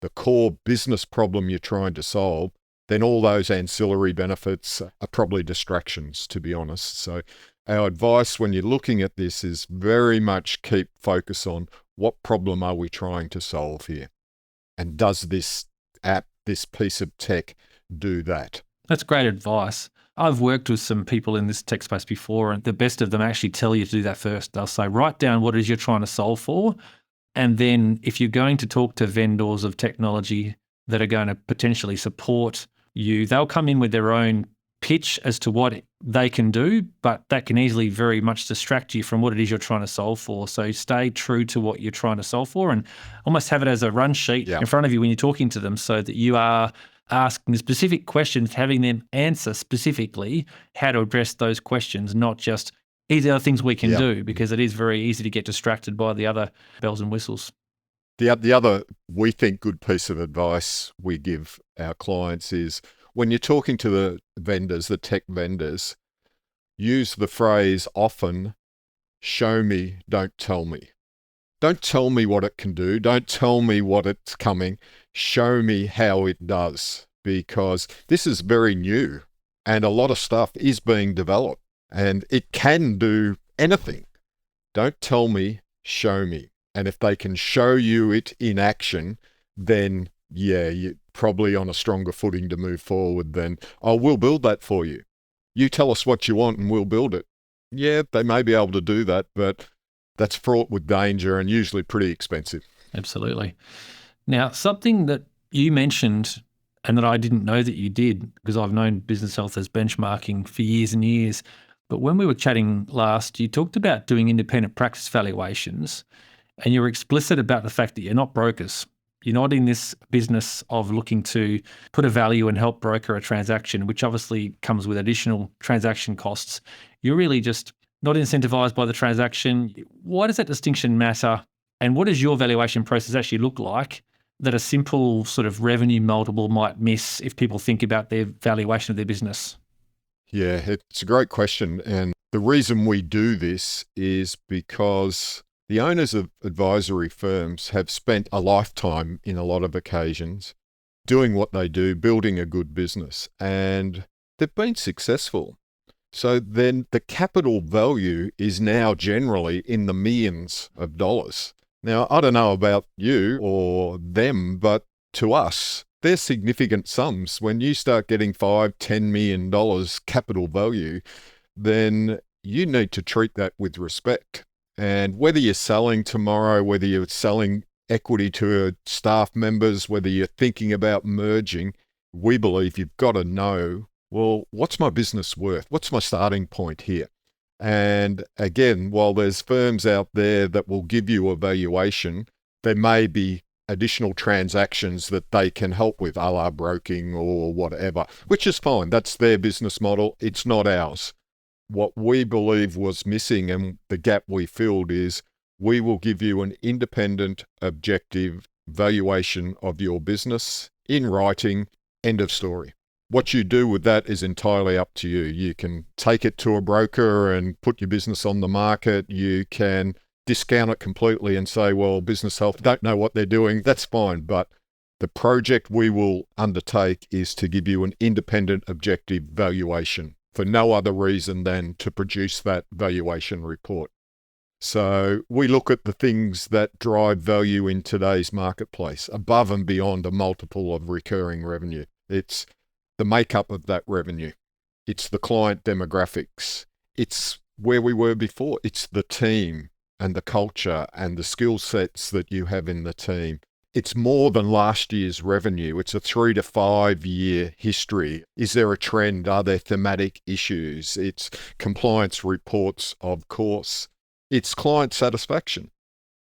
the core business problem you're trying to solve, then all those ancillary benefits are probably distractions, to be honest. So our advice when you're looking at this is very much keep focus on what problem are we trying to solve here? And does this app, this piece of tech do that? That's great advice. I've worked with some people in this tech space before, and the best of them actually tell you to do that first. They'll say, write down what it is you're trying to solve for. And then if you're going to talk to vendors of technology that are going to potentially support you, they'll come in with their own pitch as to what they can do, but that can easily very much distract you from what it is you're trying to solve for. So stay true to what you're trying to solve for and almost have it as a run sheet in front of you when you're talking to them, so that you are asking specific questions, having them answer specifically how to address those questions, not just these are things we can do, because it is very easy to get distracted by the other bells and whistles. The other, we think, good piece of advice we give our clients is when you're talking to the vendors, the tech vendors, use the phrase often, show me, don't tell me. Don't tell me what it can do. Don't tell me what it's coming. Show me how it does, because this is very new and a lot of stuff is being developed and it can do anything. Don't tell me, show me. And if they can show you it in action, then you're probably on a stronger footing to move forward than, oh, we'll build that for you. You tell us what you want and we'll build it. Yeah, they may be able to do that, but that's fraught with danger and usually pretty expensive. Absolutely. Now, something that you mentioned and that I didn't know that you did, because I've known business health as benchmarking for years and years, but when we were chatting last, you talked about doing independent practice valuations, and you were explicit about the fact that you're not brokers. You're not in this business of looking to put a value and help broker a transaction, which obviously comes with additional transaction costs. You're really just not incentivized by the transaction. Why does that distinction matter? And what does your valuation process actually look like that a simple sort of revenue multiple might miss if people think about their valuation of their business? Yeah, it's a great question. And the reason we do this is because the owners of advisory firms have spent a lifetime in a lot of occasions doing what they do, building a good business, and they've been successful. So then the capital value is now generally in the millions of dollars. Now, I don't know about you or them, but to us, they're significant sums. When you start getting $5-10 million capital value, then you need to treat that with respect. And whether you're selling tomorrow, whether you're selling equity to staff members, whether you're thinking about merging, we believe you've got to know, well, what's my business worth? What's my starting point here? And again, while there's firms out there that will give you a valuation, there may be additional transactions that they can help with, a la broking or whatever, which is fine. That's their business model. It's not ours. What we believe was missing and the gap we filled is we will give you an independent, objective valuation of your business in writing, end of story. What you do with that is entirely up to you. You can take it to a broker and put your business on the market. You can discount it completely and say, well, business health don't know what they're doing. That's fine. But the project we will undertake is to give you an independent, objective valuation for no other reason than to produce that valuation report. So we look at the things that drive value in today's marketplace above and beyond a multiple of recurring revenue. It's the makeup of that revenue. It's the client demographics. It's where we were before. It's the team and the culture and the skill sets that you have in the team. It's more than last year's revenue. It's a 3 to 5 year history. Is there a trend? Are there thematic issues? It's compliance reports, of course. It's client satisfaction.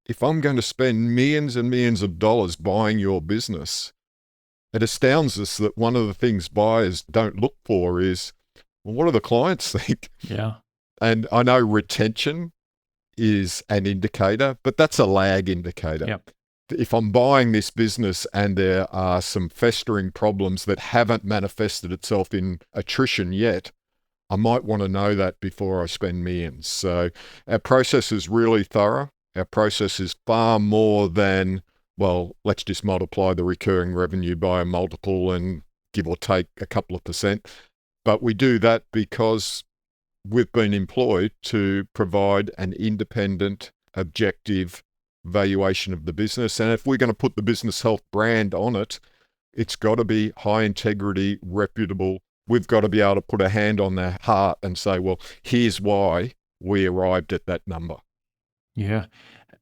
If I'm going to spend millions and millions of dollars buying your business, it astounds us that one of the things buyers don't look for is, well, what do the clients think? Yeah. And I know retention is an indicator, but that's a lag indicator. Yep. If I'm buying this business and there are some festering problems that haven't manifested itself in attrition yet, I might want to know that before I spend millions. So our process is really thorough. Our process is far more than, well, let's just multiply the recurring revenue by a multiple and give or take a couple of %. But we do that because we've been employed to provide an independent, objective valuation of the business. And if we're going to put the business health brand on it, it's got to be high integrity, reputable. We've got to be able to put a hand on their heart and say, well, here's why we arrived at that number. Yeah.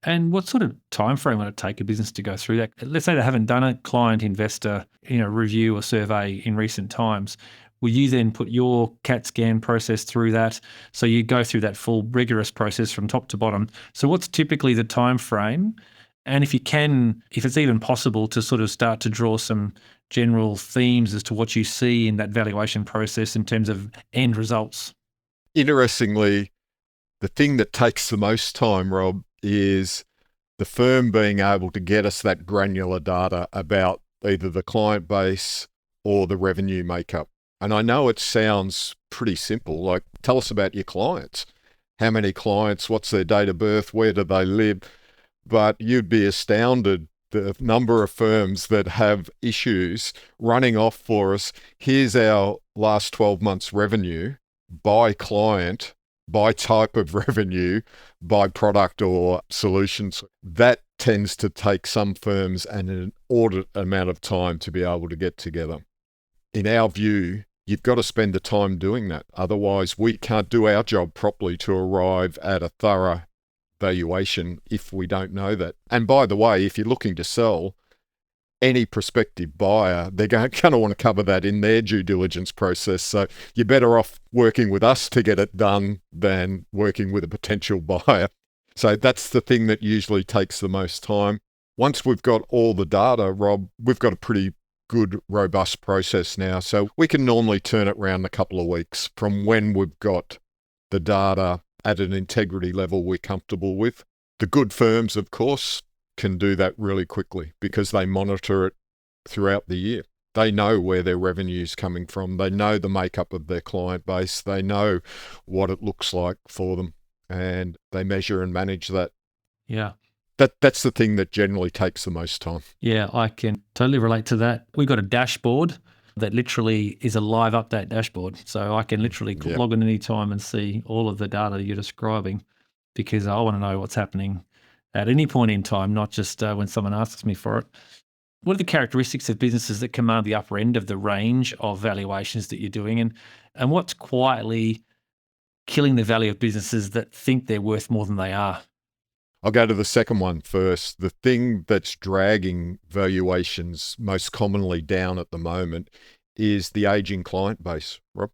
And what sort of time frame would it take a business to go through that? Let's say they haven't done a client investor, review or survey in recent times. Will you then put your CAT scan process through that? So you go through that full rigorous process from top to bottom. So what's typically the time frame? And if you can, if it's even possible to sort of start to draw some general themes as to what you see in that valuation process in terms of end results. Interestingly, the thing that takes the most time, Rob, is the firm being able to get us that granular data about either the client base or the revenue makeup. And I know it sounds pretty simple, like tell us about your clients. How many clients, what's their date of birth, where do they live? But you'd be astounded the number of firms that have issues running off for us. Here's our last 12 months revenue by client, by type of revenue, by product or solutions. That tends to take some firms an inordinate amount of time to be able to get together. In our view, you've got to spend the time doing that. Otherwise, we can't do our job properly to arrive at a thorough valuation if we don't know that. And by the way, if you're looking to sell, any prospective buyer, they're going to want to cover that in their due diligence process. So you're better off working with us to get it done than working with a potential buyer. So that's the thing that usually takes the most time. Once we've got all the data, Rob, we've got a pretty good, robust process now. So we can normally turn it around a couple of weeks from when we've got the data at an integrity level we're comfortable with. The good firms, of course, can do that really quickly because they monitor it throughout the year. They know where their revenue's coming from. They know the makeup of their client base. They know what it looks like for them, and they measure and manage that. Yeah. That's the thing that generally takes the most time. Yeah, I can totally relate to that. We've got a dashboard that literally is a live update dashboard. So I can literally log in any time and see all of the data you're describing, because I want to know what's happening at any point in time, not just when someone asks me for it. What are the characteristics of businesses that command the upper end of the range of valuations that you're doing? And what's quietly killing the value of businesses that think they're worth more than they are? I'll go to the second one first. The thing that's dragging valuations most commonly down at the moment is the aging client base, Rob.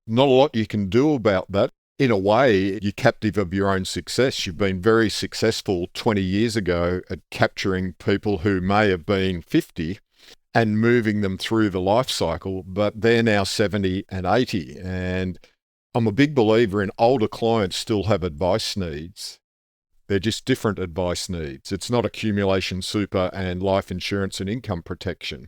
Not a lot you can do about that. In a way, you're captive of your own success. You've been very successful 20 years ago at capturing people who may have been 50 and moving them through the life cycle, but they're now 70 and 80. And I'm a big believer in older clients still have advice needs. They're just different advice needs. It's not accumulation super and life insurance and income protection.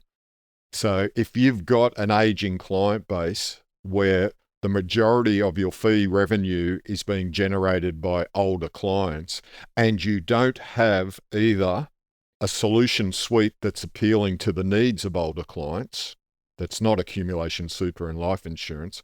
So if you've got an aging client base where the majority of your fee revenue is being generated by older clients, and you don't have either a solution suite that's appealing to the needs of older clients, that's not accumulation super and life insurance,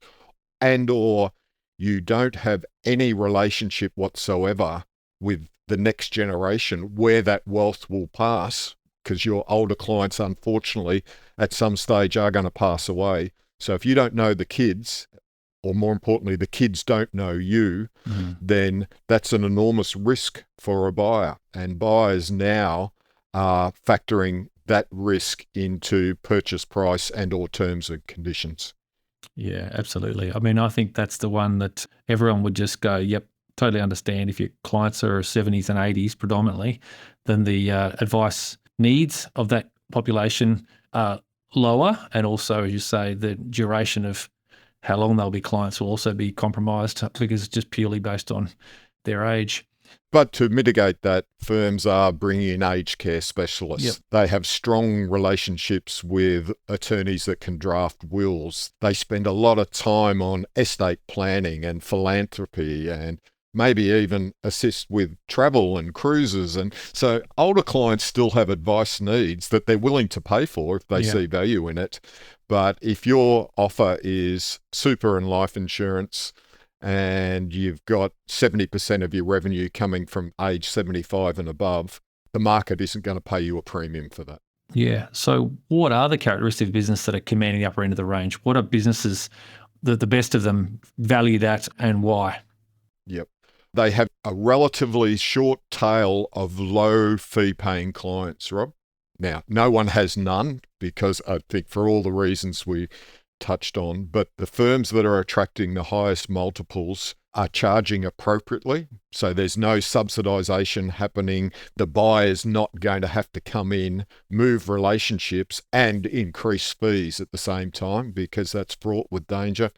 and or you don't have any relationship whatsoever with the next generation where that wealth will pass, because your older clients, unfortunately, at some stage are going to pass away. So if you don't know the kids, or more importantly, the kids don't know you, then that's an enormous risk for a buyer. And buyers now are factoring that risk into purchase price and or terms and conditions. Yeah, absolutely. I mean, I think that's the one that everyone would just go, yep, totally understand. If your clients are 70s and 80s predominantly, then the advice needs of that population are lower. And also, as you say, the duration of how long they'll be clients will also be compromised because it's just purely based on their age. But to mitigate that, firms are bringing in aged care specialists. Yep. They have strong relationships with attorneys that can draft wills. They spend a lot of time on estate planning and philanthropy, and maybe even assist with travel and cruises. And so older clients still have advice needs that they're willing to pay for if they see value in it. But if your offer is super and life insurance, and you've got 70% of your revenue coming from age 75 and above, the market isn't going to pay you a premium for that. Yeah. So what are the characteristics of business that are commanding the upper end of the range? What are businesses that the best of them value that, and why? Yep. They have a relatively short tail of low fee paying clients, Rob. Now, no one has none, because I think for all the reasons we touched on, but the firms that are attracting the highest multiples are charging appropriately. So there's no subsidization happening. The buyer's not going to have to come in, move relationships and increase fees at the same time, because that's fraught with danger.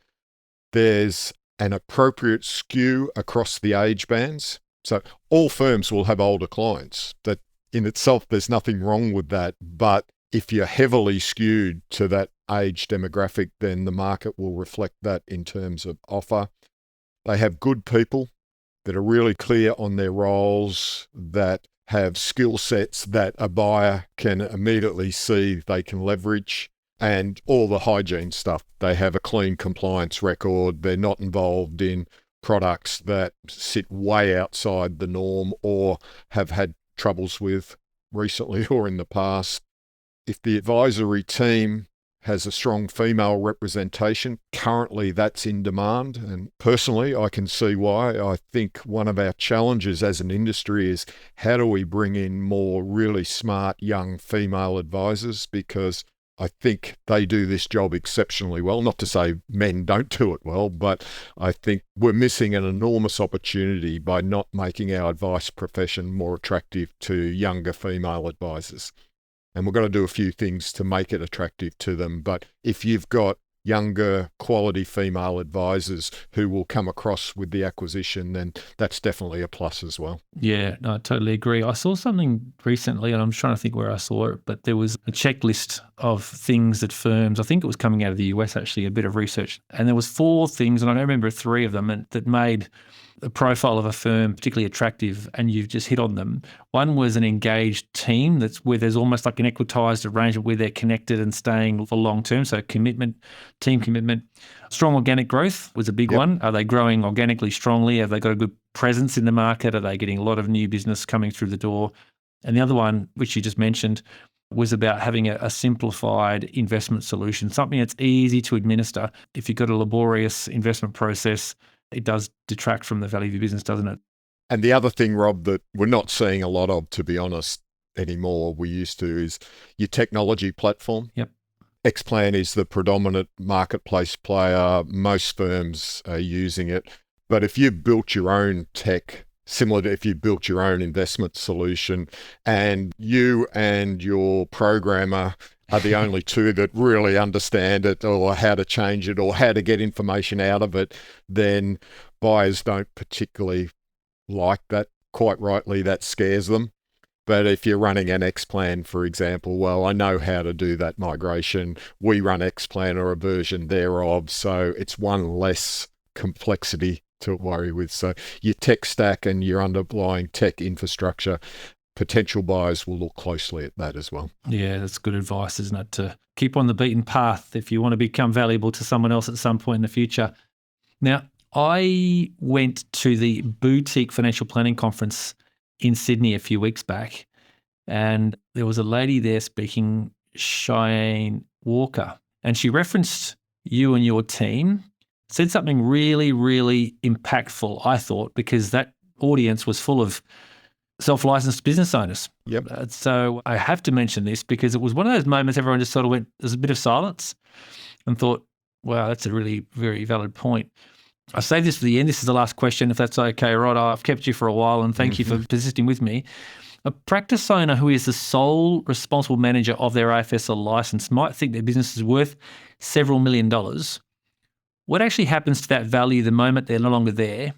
There's an appropriate skew across the age bands. So all firms will have older clients. That in itself, there's nothing wrong with that. But if you're heavily skewed to that age demographic, then the market will reflect that in terms of offer. They have good people that are really clear on their roles, that have skill sets that a buyer can immediately see they can leverage, and all the hygiene stuff. They have a clean compliance record. They're not involved in products that sit way outside the norm or have had troubles with recently or in the past. If the advisory team has a strong female representation. Currently, that's in demand. And personally, I can see why. I think one of our challenges as an industry is how do we bring in more really smart young female advisors, because I think they do this job exceptionally well. Not to say men don't do it well, but I think we're missing an enormous opportunity by not making our advice profession more attractive to younger female advisors. And we've got to do a few things to make it attractive to them. But if you've got younger quality female advisors who will come across with the acquisition, then that's definitely a plus as well. Yeah, no, I totally agree. I saw something recently, and I'm trying to think where I saw it, but there was a checklist of things that firms, I think it was coming out of the US actually, a bit of research, and there was 4 things, and I don't remember 3 of them, that made the profile of a firm particularly attractive, and you've just hit on them. One was an engaged team that's where there's almost like an equitized arrangement where they're connected and staying for long term. So commitment, team commitment. Strong organic growth was a big one. Are they growing organically strongly? Have they got a good presence in the market? Are they getting a lot of new business coming through the door? And the other one, which you just mentioned, was about having a simplified investment solution, something that's easy to administer. If you've got a laborious investment process, it does detract from the value of your business, doesn't it? And the other thing, Rob, that we're not seeing a lot of, to be honest, anymore, we used to, is your technology platform. Yep. Xplan is the predominant marketplace player. Most firms are using it. But if you built your own tech, similar to if you built your own investment solution, and you and your programmer are the only two that really understand it, or how to change it, or how to get information out of it, then buyers don't particularly like that. Quite rightly, that scares them. But if you're running an Xplan, for example, well, I know how to do that migration. We run Xplan or a version thereof, so it's one less complexity to worry with. So your tech stack and your underlying tech infrastructure, potential buyers will look closely at that as well. Yeah, that's good advice, isn't it? To keep on the beaten path if you want to become valuable to someone else at some point in the future. Now, I went to the Boutique Financial Planning Conference in Sydney a few weeks back, and there was a lady there speaking, Cheyenne Walker, and she referenced you and your team, said something really, really impactful, I thought, because that audience was full of self-licensed business owners. Yep. So I have to mention this because it was one of those moments everyone just sort of went, there's a bit of silence, and thought, wow, that's a really very valid point. I saved this for the end. This is the last question, if that's okay, Rod. I've kept you for a while, and thank you for persisting with me. A practice owner who is the sole responsible manager of their AFSL license might think their business is worth several $1 million. What actually happens to that value the moment they're no longer there?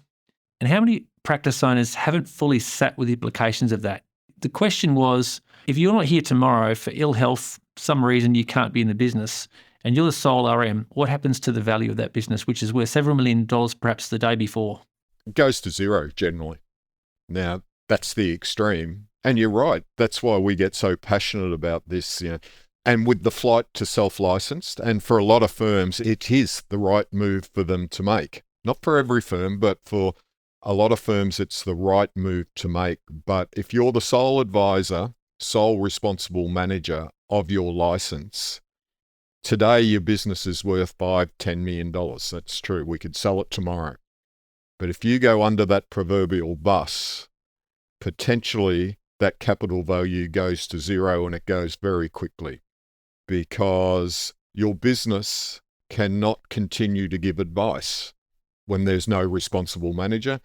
And how many practice owners haven't fully sat with the implications of that? The question was, if you're not here tomorrow for ill health, some reason you can't be in the business, and you're the sole RM, what happens to the value of that business, which is worth several $1 million perhaps the day before? It goes to zero generally. Now, that's the extreme. And you're right. That's why we get so passionate about this. And with the flight to self-licensed, and for a lot of firms, it is the right move for them to make. Not for every firm, but for a lot of firms, it's the right move to make. But if you're the sole advisor, sole responsible manager of your license, today your business is worth $5-10 million. That's true. We could sell it tomorrow. But if you go under that proverbial bus, potentially that capital value goes to zero, and it goes very quickly, because your business cannot continue to give advice when there's no responsible manager.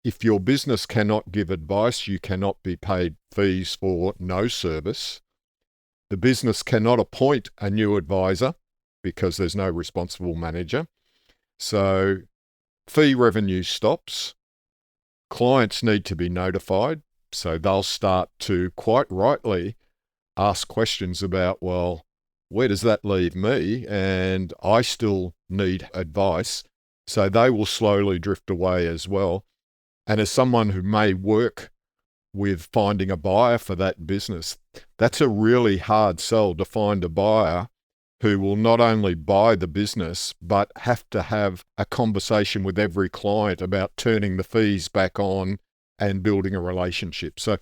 If your business cannot give advice, you cannot be paid fees for no service. The business cannot appoint a new advisor because there's no responsible manager. So fee revenue stops. Clients need to be notified. So they'll start to, quite rightly, ask questions about, well, where does that leave me? And I still need advice. So they will slowly drift away as well. And as someone who may work with finding a buyer for that business, that's a really hard sell, to find a buyer who will not only buy the business, but have to have a conversation with every client about turning the fees back on and building a relationship. So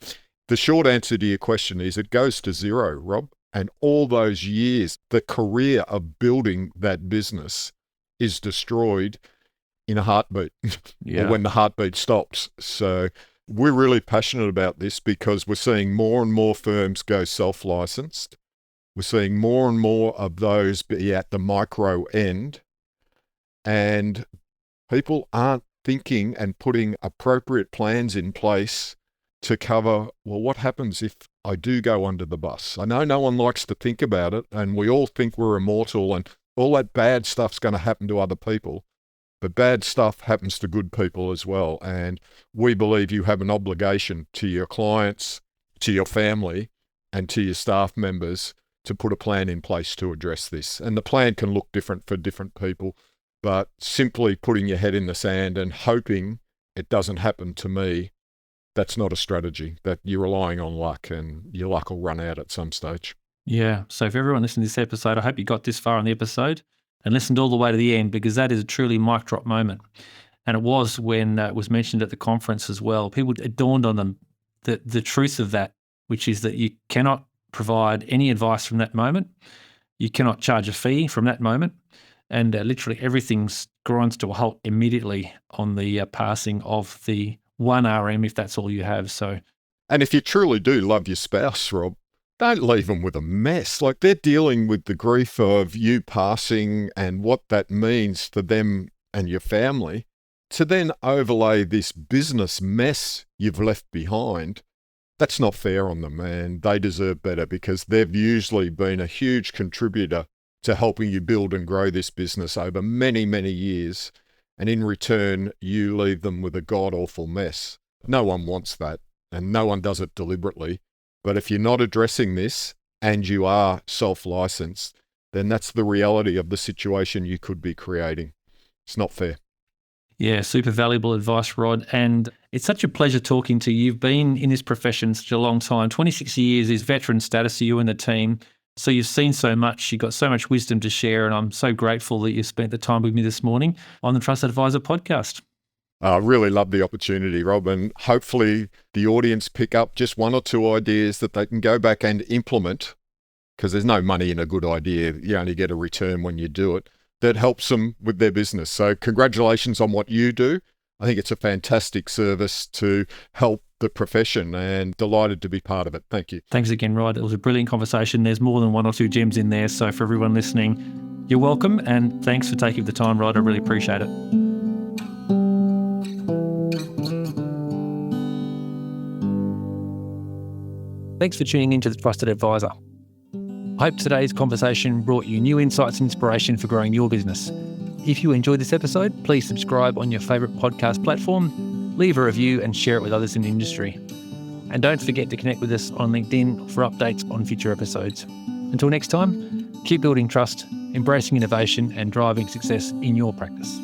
the short answer to your question is it goes to zero, Rob. And all those years, the career of building that business is destroyed in a heartbeat or when the heartbeat stops. So we're really passionate about this because we're seeing more and more firms go self-licensed. We're seeing more and more of those be at the micro end, and people aren't thinking and putting appropriate plans in place to cover, well, what happens if I do go under the bus? I know no one likes to think about it, and we all think we're immortal and all that bad stuff's going to happen to other people. But bad stuff happens to good people as well. And we believe you have an obligation to your clients, to your family, and to your staff members to put a plan in place to address this. And the plan can look different for different people, but simply putting your head in the sand and hoping it doesn't happen to me, that's not a strategy. That you're relying on luck, and your luck will run out at some stage. Yeah. So for everyone listening to this episode, I hope you got this far in the episode and listened all the way to the end, because that is a truly mic drop moment. And it was when it was mentioned at the conference as well. It dawned on them that the truth of that, which is that you cannot provide any advice from that moment. You cannot charge a fee from that moment. And literally everything grinds to a halt immediately on the passing of the one RM, if that's all you have. So, and if you truly do love your spouse, Rob, don't leave them with a mess. Like, they're dealing with the grief of you passing and what that means to them and your family. To then overlay this business mess you've left behind, that's not fair on them, and they deserve better, because they've usually been a huge contributor to helping you build and grow this business over many, many years. And in return, you leave them with a god-awful mess. No one wants that, and no one does it deliberately. But if you're not addressing this and you are self-licensed, then that's the reality of the situation you could be creating. It's not fair. Yeah, super valuable advice, Rod. And it's such a pleasure talking to you. You've been in this profession such a long time. 26 years is veteran status to you and the team. So you've seen so much. You've got so much wisdom to share. And I'm so grateful that you spent the time with me this morning on the Trusted Advisor podcast. I really love the opportunity, Rob, and hopefully the audience pick up just one or two ideas that they can go back and implement, because there's no money in a good idea. You only get a return when you do it. That helps them with their business. So congratulations on what you do. I think it's a fantastic service to help the profession, and delighted to be part of it. Thank you. Thanks again, Rod. It was a brilliant conversation. There's more than one or two gems in there. So for everyone listening, you're welcome. And thanks for taking the time, Rod. I really appreciate it. Thanks for tuning in to The Trusted Advisor. I hope today's conversation brought you new insights and inspiration for growing your business. If you enjoyed this episode, please subscribe on your favourite podcast platform, leave a review and share it with others in the industry. And don't forget to connect with us on LinkedIn for updates on future episodes. Until next time, keep building trust, embracing innovation and driving success in your practice.